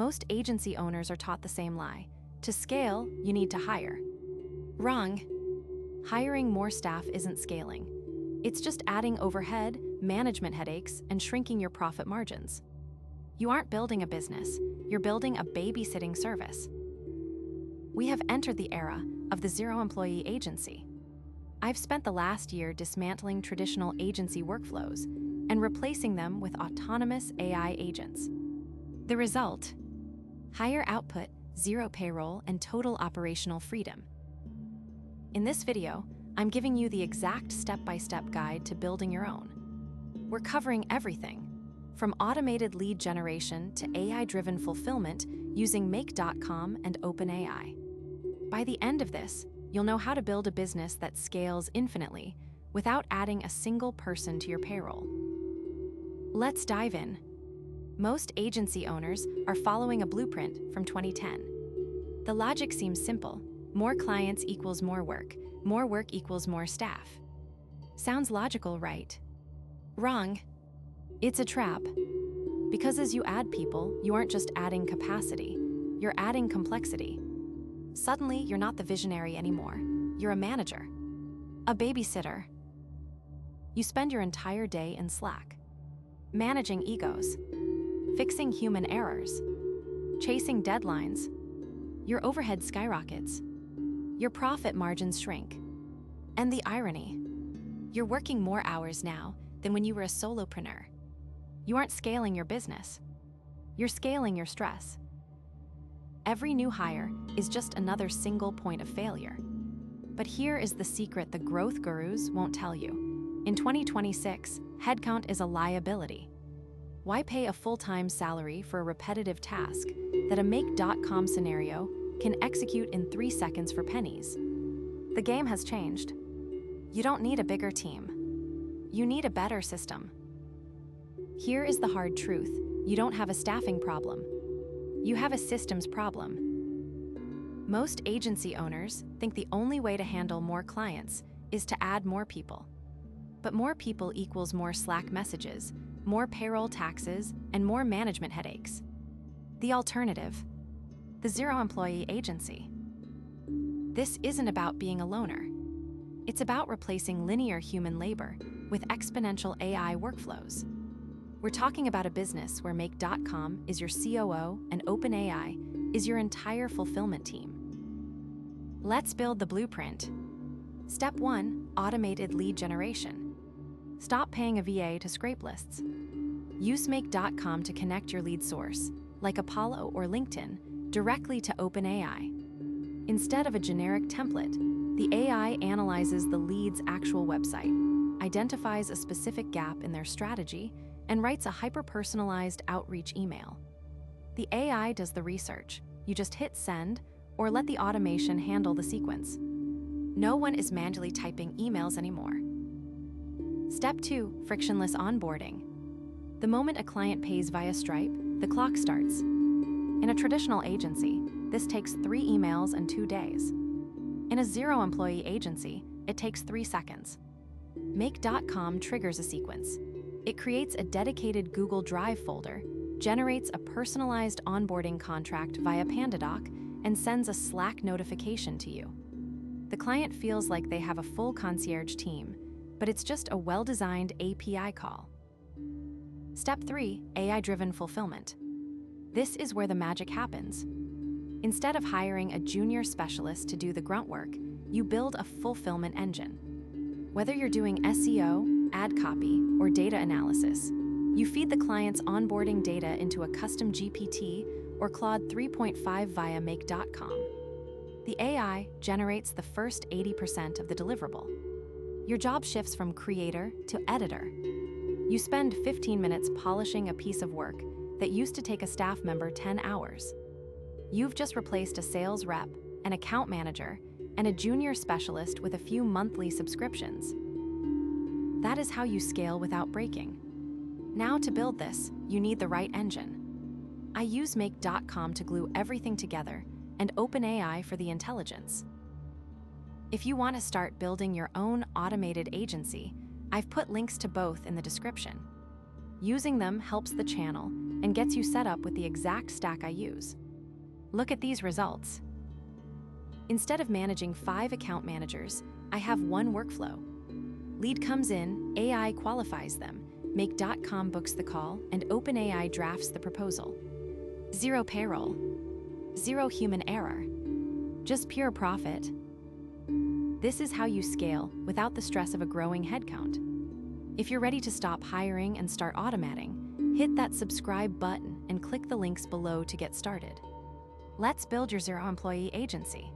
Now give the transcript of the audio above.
Most agency owners are taught the same lie. To scale, you need to hire. Wrong. Hiring more staff isn't scaling. It's just adding overhead, management headaches, and shrinking your profit margins. You aren't building a business, you're building a babysitting service. We have entered the era of the zero-employee agency. I've spent the last year dismantling traditional agency workflows and replacing them with autonomous AI agents. The result? Higher output, zero payroll, and total operational freedom. In this video, I'm giving you the exact step-by-step guide to building your own. We're covering everything, from automated lead generation to AI-driven fulfillment using Make.com and OpenAI. By the end of this, you'll know how to build a business that scales infinitely without adding a single person to your payroll. Let's dive in. Most agency owners are following a blueprint from 2010. The logic seems simple. More clients equals more work equals more staff. Sounds logical, right? Wrong. It's a trap. Because as you add people, you aren't just adding capacity, you're adding complexity. Suddenly, you're not the visionary anymore. You're a manager, a babysitter. You spend your entire day in Slack, managing egos, fixing human errors, chasing deadlines. Your overhead skyrockets. Your profit margins shrink. And the irony, you're working more hours now than when you were a solopreneur. You aren't scaling your business. You're scaling your stress. Every new hire is just another single point of failure. But here is the secret the growth gurus won't tell you. In 2026, headcount is a liability. Why pay a full-time salary for a repetitive task that a Make.com scenario can execute in 3 seconds for pennies? The game has changed. You don't need a bigger team. You need a better system. Here is the hard truth. You don't have a staffing problem. You have a systems problem. Most agency owners think the only way to handle more clients is to add more people. But more people equals more Slack messages, more payroll taxes, and more management headaches. The alternative? The zero-employee agency. This isn't about being a loner. It's about replacing linear human labor with exponential AI workflows. We're talking about a business where Make.com is your COO and OpenAI is your entire fulfillment team. Let's build the blueprint. Step 1, automated lead generation. Stop paying a VA to scrape lists. Use Make.com to connect your lead source, like Apollo or LinkedIn, directly to OpenAI. Instead of a generic template, the AI analyzes the lead's actual website, identifies a specific gap in their strategy, and writes a hyper-personalized outreach email. The AI does the research. You just hit send or let the automation handle the sequence. No one is manually typing emails anymore. Step 2, frictionless onboarding. The moment a client pays via Stripe, the clock starts. In a traditional agency, this takes 3 emails and 2 days. In a zero-employee agency, it takes 3 seconds. Make.com triggers a sequence. It creates a dedicated Google Drive folder, generates a personalized onboarding contract via PandaDoc, and sends a Slack notification to you. The client feels like they have a full concierge team, but it's just a well-designed API call. Step 3, AI-driven fulfillment. This is where the magic happens. Instead of hiring a junior specialist to do the grunt work, you build a fulfillment engine. Whether you're doing SEO, ad copy, or data analysis, you feed the client's onboarding data into a custom GPT or Claude 3.5 via Make.com. The AI generates the first 80% of the deliverable. Your job shifts from creator to editor. You spend 15 minutes polishing a piece of work that used to take a staff member 10 hours. You've just replaced a sales rep, an account manager, and a junior specialist with a few monthly subscriptions. That is how you scale without breaking. Now to build this, you need the right engine. I use Make.com to glue everything together and OpenAI for the intelligence. If you want to start building your own automated agency, I've put links to both in the description. Using them helps the channel, and gets you set up with the exact stack I use. Look at these results. Instead of managing 5 account managers, I have one workflow. Lead comes in, AI qualifies them, Make.com books the call, and OpenAI drafts the proposal. Zero payroll, zero human error, just pure profit. This is how you scale without the stress of a growing headcount. If you're ready to stop hiring and start automating, hit that subscribe button and click the links below to get started. Let's build your zero-employee agency.